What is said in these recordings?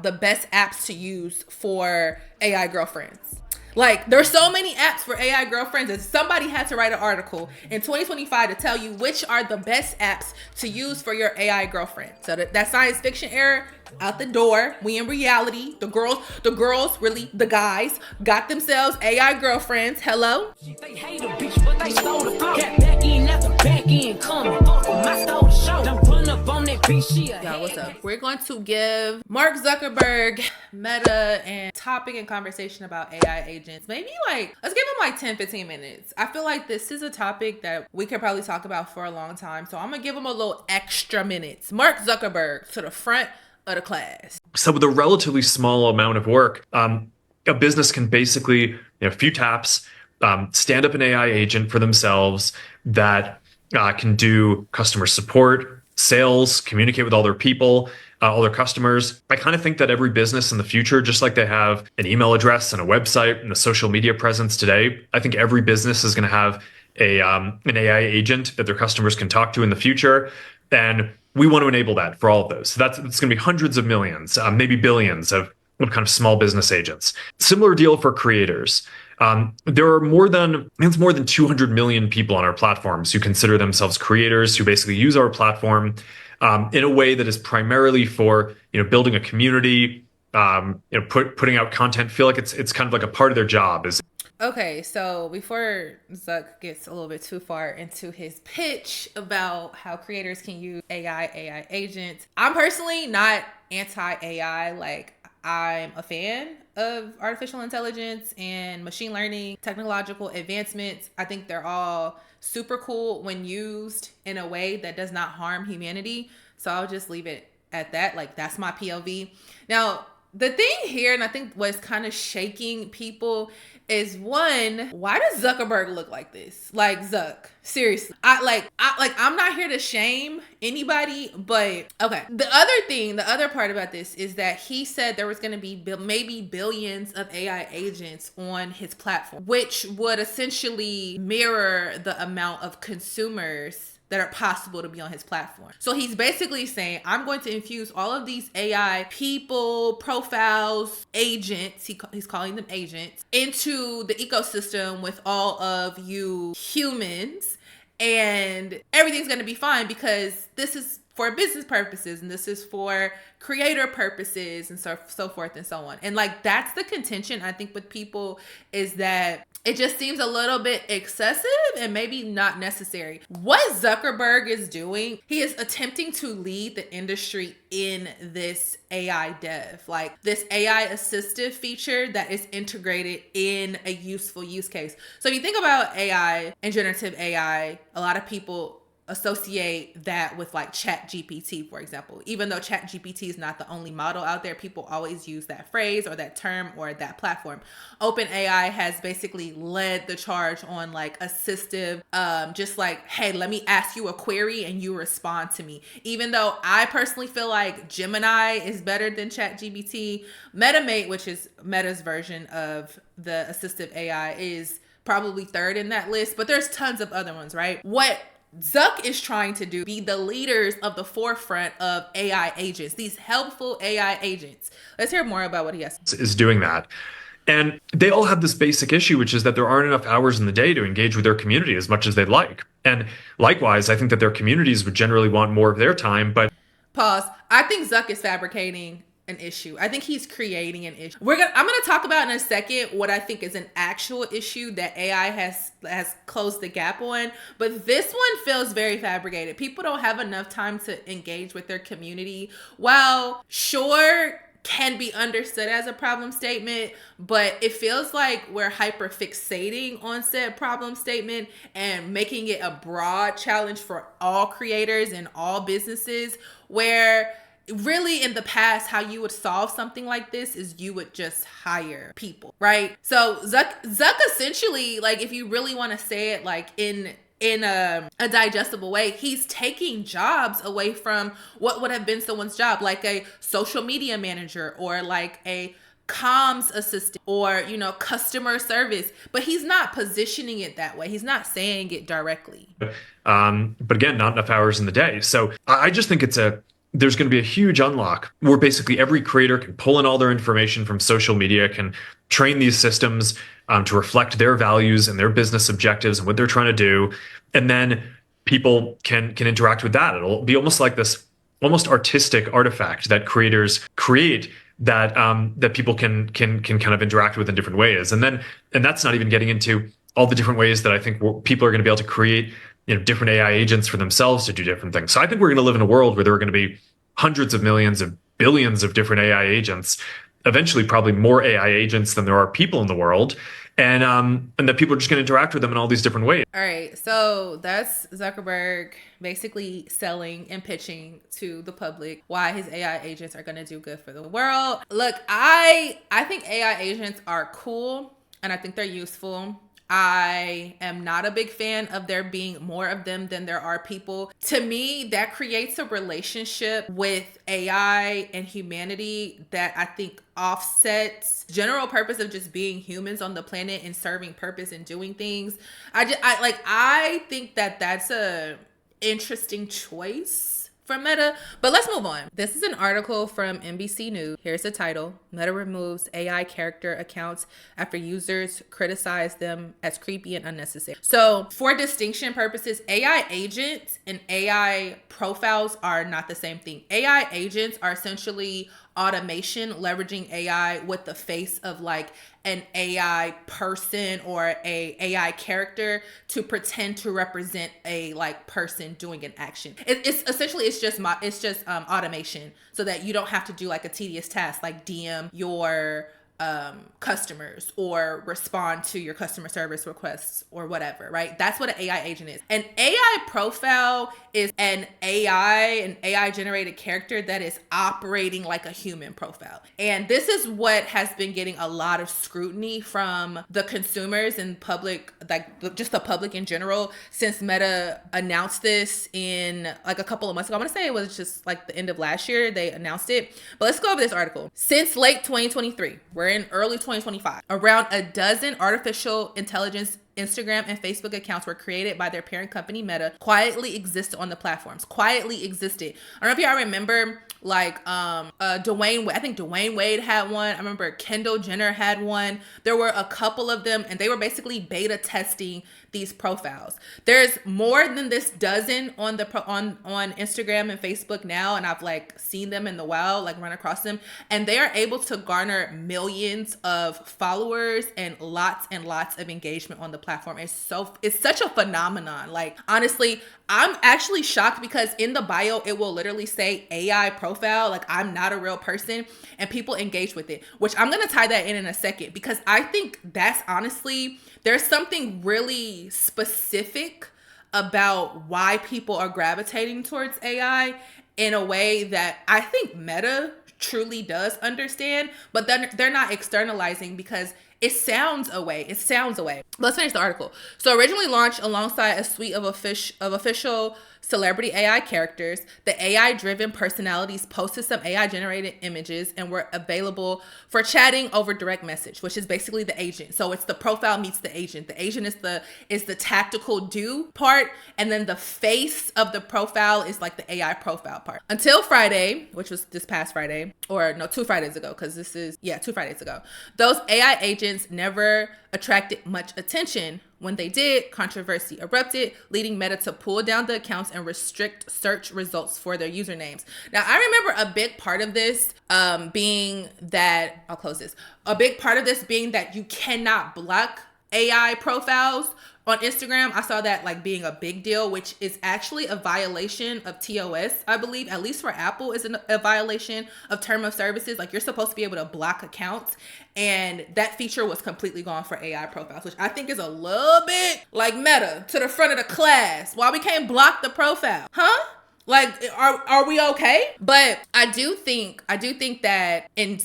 the best apps to use for AI girlfriends. Like, there's so many apps for AI girlfriends, and somebody had to write an article in 2025 to tell you which are the best apps to use for your AI girlfriend. So that science fiction era out the door. We in reality. The girls, really, the guys got themselves AI girlfriends. Hello. They hate a bitch, but they stole the flow. Got back in after back in coming. My stole the show. Don't run up on that bitch. Y'all, what's up? We're going to give Mark Zuckerberg, Meta, and topic and conversation about AI agents. Maybe let's give them 10-15 minutes. I feel like this is a topic that we could probably talk about for a long time. So I'm gonna give them a little extra minutes. Mark Zuckerberg to the front of the class. So with a relatively small amount of work, a business can basically, a few taps, stand up an AI agent for themselves that can do customer support, sales, communicate with all their people, all their customers. I kind of think that every business in the future, just like they have an email address and a website and a social media presence today, I think every business is going to have an AI agent that their customers can talk to in the future. And we want to enable that for all of those. So it's going to be hundreds of millions, maybe billions of kind of small business agents. Similar deal for creators. There are more than 200 million people on our platforms who consider themselves creators, who basically use our platform in a way that is primarily for building a community, putting out content. Feel like it's kind of like a part of their job. Okay, so before Zuck gets a little bit too far into his pitch about how creators can use AI agents, I'm personally not anti-AI. Like, I'm a fan of artificial intelligence and machine learning, technological advancements. I think they're all super cool when used in a way that does not harm humanity. So I'll just leave it at that. Like, that's my POV. Now, the thing here, and I think what's kind of shaking people, is one, why does Zuckerberg look like this? Like, Zuck, seriously. I'm not here to shame anybody, but okay. The other part about this is that he said there was going to be maybe billions of AI agents on his platform, which would essentially mirror the amount of consumers that are possible to be on his platform. So he's basically saying, I'm going to infuse all of these AI people, profiles, agents, he's calling them agents, into the ecosystem with all of you humans, and everything's going to be fine because this is for business purposes and this is for creator purposes and so forth and so on. And that's the contention, I think, with people, is that it just seems a little bit excessive and maybe not necessary. What Zuckerberg is doing, he is attempting to lead the industry in this AI dev, like this AI assistive feature that is integrated in a useful use case. So if you think about AI and generative AI, a lot of people associate that with ChatGPT, for example. Even though ChatGPT is not the only model out there, people always use that phrase or that term or that platform. OpenAI has basically led the charge on assistive, just hey, let me ask you a query and you respond to me. Even though I personally feel like Gemini is better than ChatGPT, MetaMate, which is Meta's version of the assistive AI, is probably third in that list, but there's tons of other ones, right? What Zuck is trying to do, be the leaders of the forefront of AI agents, these helpful AI agents. Let's hear more about what he has. Is doing that. And they all have this basic issue, which is that there aren't enough hours in the day to engage with their community as much as they'd like. And likewise, I think that their communities would generally want more of their time, but... Pause. I think Zuck is fabricating an issue. I think he's creating an issue. I'm gonna talk about in a second what I think is an actual issue that AI has closed the gap on, but this one feels very fabricated. People don't have enough time to engage with their community. While sure can be understood as a problem statement, but it feels like we're hyper fixating on said problem statement and making it a broad challenge for all creators and all businesses, where really in the past, how you would solve something like this is you would just hire people, right? So Zuck essentially, if you really want to say it in a digestible way, he's taking jobs away from what would have been someone's job, like a social media manager or a comms assistant or, customer service, but he's not positioning it that way. He's not saying it directly. But again, not enough hours in the day. So I just think it's a there's going to be a huge unlock where basically every creator can pull in all their information from social media, can train these systems to reflect their values and their business objectives and what they're trying to do. And then people can interact with that. It'll be almost like this almost artistic artifact that creators create that people can kind of interact with in different ways. And that's not even getting into all the different ways that I think people are going to be able to create different AI agents for themselves to do different things. So I think we're going to live in a world where there are going to be hundreds of millions of billions of different AI agents, eventually probably more AI agents than there are people in the world. And that people are just going to interact with them in all these different ways. All right, so that's Zuckerberg basically selling and pitching to the public why his AI agents are going to do good for the world. Look, I think AI agents are cool and I think they're useful. I am not a big fan of there being more of them than there are people. To me, that creates a relationship with AI and humanity that I think offsets general purpose of just being humans on the planet and serving purpose and doing things. I think that that's a interesting choice from Meta, but let's move on. This is an article from NBC News. Here's the title: Meta removes AI character accounts after users criticize them as creepy and unnecessary. So for distinction purposes, AI agents and AI profiles are not the same thing. AI agents are essentially automation leveraging AI with the face of like an AI person or a AI character to pretend to represent a like person doing an action. It's essentially it's just automation so that you don't have to do like a tedious task like DM your customers or respond to your customer service requests or whatever, right? That's what an AI agent is. An AI profile is an AI generated character that is operating like a human profile. And this is what has been getting a lot of scrutiny from the consumers and public, like just the public in general, since Meta announced this in like a couple of months ago. I want to say it was just like the end of last year they announced it. But let's go over this article. Since late 2023, we're in early 2025, around a dozen artificial intelligence Instagram and Facebook accounts were created by their parent company Meta, quietly existed on the platforms. Quietly existed. I don't know if y'all remember like Dwayne, I think Dwayne Wade had one. I remember Kendall Jenner had one. There were a couple of them and they were basically beta testing these profiles. There's more than this dozen on Instagram and Facebook now, and I've like seen them in the wild, like run across them, and they are able to garner millions of followers and lots of engagement on the platform. It's such a phenomenon. Like honestly, I'm actually shocked because in the bio it will literally say AI profile, like I'm not a real person, and people engage with it, which I'm gonna tie that in a second because I think that's honestly, there's something really specific about why people are gravitating towards AI in a way that I think Meta truly does understand, but then they're not externalizing because it sounds away. Let's finish the article. So originally launched alongside a suite of official celebrity AI characters, the AI-driven personalities posted some AI-generated images and were available for chatting over direct message, which is basically the agent. So it's the profile meets the agent. The agent is the tactical do part, and then the face of the profile is like the AI profile part. Until Friday, which was this past Friday, or no, 2 Fridays ago, because 2 Fridays ago, those AI agents never attracted much attention. When they did, controversy erupted, leading Meta to pull down the accounts and restrict search results for their usernames. Now, I remember a big part of this being that, I'll close this, a big part of this being that you cannot block AI profiles on Instagram. I saw that like being a big deal, which is actually a violation of TOS, I believe, at least for Apple, is a violation of term of services. Like you're supposed to be able to block accounts, and that feature was completely gone for AI profiles, which I think is a little bit like Meta to the front of the class. Why we can't block the profile? Huh? Like, are we okay? But I do think that in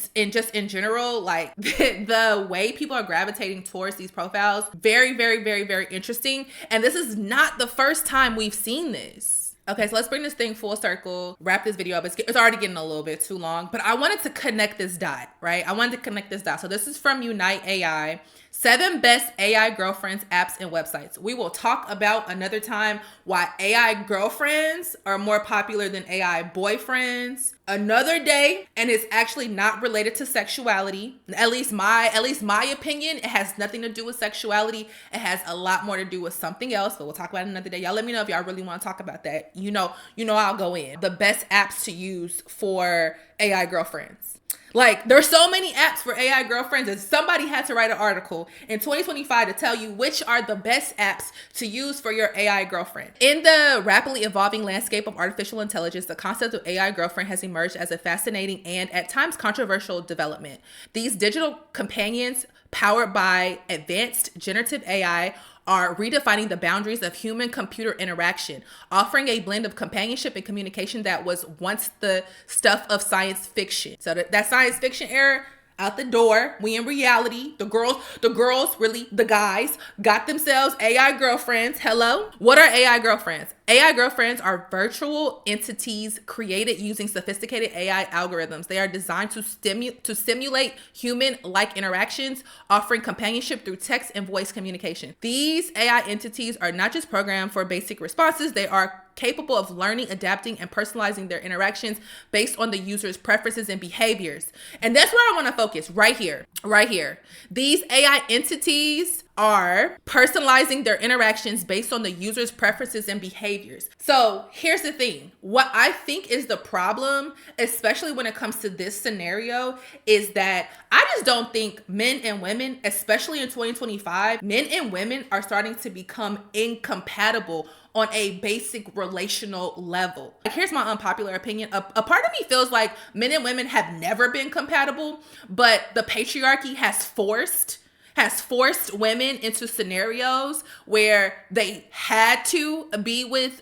general, like the way people are gravitating towards these profiles, very, very, very, very interesting. And this is not the first time we've seen this. Okay, so let's bring this thing full circle, wrap this video up. It's already getting a little bit too long, but I wanted to connect this dot, right? I wanted to connect this dot. So this is from Unite AI, 7 best AI girlfriends, apps, and websites. We will talk about another time why AI girlfriends are more popular than AI boyfriends another day, and it's actually not related to sexuality. At least my opinion, it has nothing to do with sexuality. It has a lot more to do with something else, but we'll talk about it another day. Y'all let me know if y'all really want to talk about that. You know I'll go in. The best apps to use for AI girlfriends. Like, there's so many apps for AI girlfriends, and somebody had to write an article in 2025 to tell you which are the best apps to use for your AI girlfriend. In the rapidly evolving landscape of artificial intelligence, the concept of AI girlfriend has emerged as a fascinating and at times controversial development. These digital companions, powered by advanced generative AI, are redefining the boundaries of human-computer interaction, offering a blend of companionship and communication that was once the stuff of science fiction. So that science fiction era, out the door. We in reality. The girls, really, the guys, got themselves AI girlfriends. Hello? What are AI girlfriends? AI girlfriends are virtual entities created using sophisticated AI algorithms. They are designed to simulate human-like interactions, offering companionship through text and voice communication. These AI entities are not just programmed for basic responses. They are capable of learning, adapting, and personalizing their interactions based on the user's preferences and behaviors. And that's where I want to focus right here. These AI entities are personalizing their interactions based on the user's preferences and behaviors. So here's the thing. What I think is the problem, especially when it comes to this scenario, is that I just don't think men and women, especially in 2025, men and women are starting to become incompatible on a basic relational level. Like, here's my unpopular opinion. A part of me feels like men and women have never been compatible, but the patriarchy has forced women into scenarios where they had to be with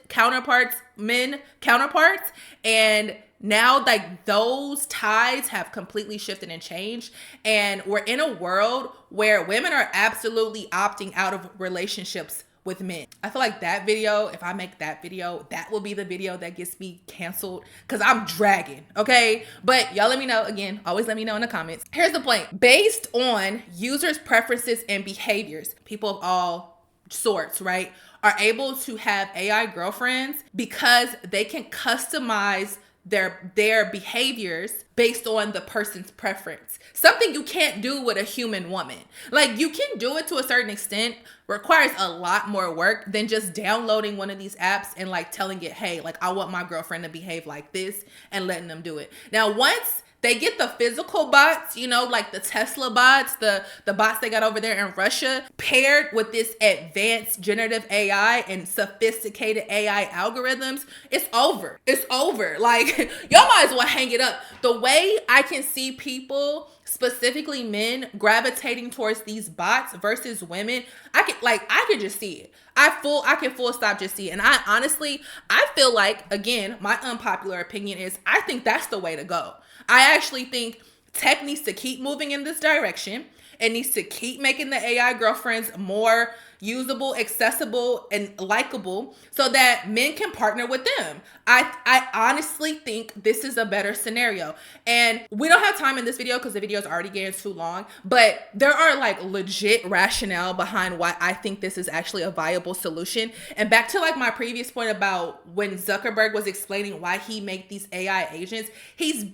men counterparts, and now, like, those tides have completely shifted and changed, and we're in a world where women are absolutely opting out of relationships with men. I feel like that video, if I make that video, that will be the video that gets me canceled because I'm dragging, okay? But y'all let me know. Again, always let me know in the comments. Here's the point. Based on users' preferences and behaviors, people of all sorts, right, are able to have AI girlfriends because they can customize their behaviors based on the person's preference. Something you can't do with a human woman. Like, you can do it to a certain extent, requires a lot more work than just downloading one of these apps and like telling it, hey, like, I want my girlfriend to behave like this, and letting them do it. Now, once they get the physical bots, like the Tesla bots, the bots they got over there in Russia, paired with this advanced generative AI and sophisticated AI algorithms, it's over. It's over. Like, y'all might as well hang it up. The way I can see people, specifically men, gravitating towards these bots versus women, I could just see it. I can full stop just see it. And I feel like, again, my unpopular opinion is, I think that's the way to go. I actually think tech needs to keep moving in this direction. It needs to keep making the AI girlfriends more usable, accessible, and likable so that men can partner with them. I honestly think this is a better scenario. And we don't have time in this video because the video is already getting too long, but there are like legit rationale behind why I think this is actually a viable solution. And back to like my previous point about when Zuckerberg was explaining why he make these AI agents, he's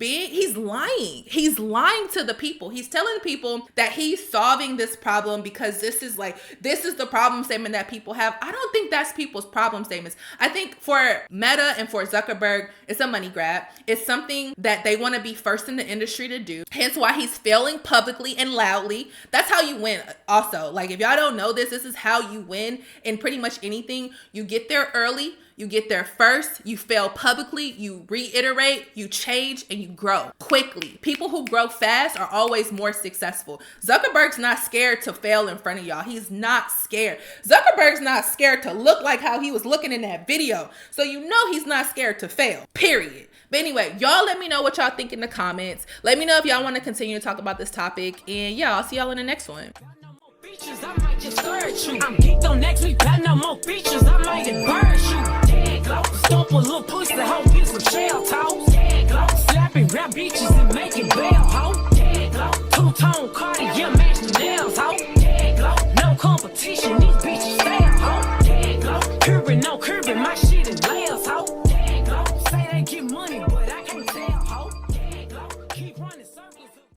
lying. He's lying to the people. He's telling people that he's solving this problem because this is the problem statement that people have. I don't think that's people's problem statements. I think for Meta and for Zuckerberg, it's a money grab. It's something that they want to be first in the industry to do. Hence why he's failing publicly and loudly. That's how you win. Also, like, if y'all don't know this is how you win in pretty much anything. You get there early. You get there first, you fail publicly, you reiterate, you change, and you grow quickly. People who grow fast are always more successful. Zuckerberg's not scared to fail in front of y'all. He's not scared. Zuckerberg's not scared to look like how he was looking in that video. So you know he's not scared to fail, period. But anyway, y'all let me know what y'all think in the comments. Let me know if y'all want to continue to talk about this topic. And yeah, I'll see y'all in the next one. I might just hurt you. I'm geeked on next week, got no more features. I might embarrass you. Stomp a little pussy, hoe, get some shell toss. Slapping rap bitches and making bail, hoe. Two-tone Cartier, match the nails, hoe.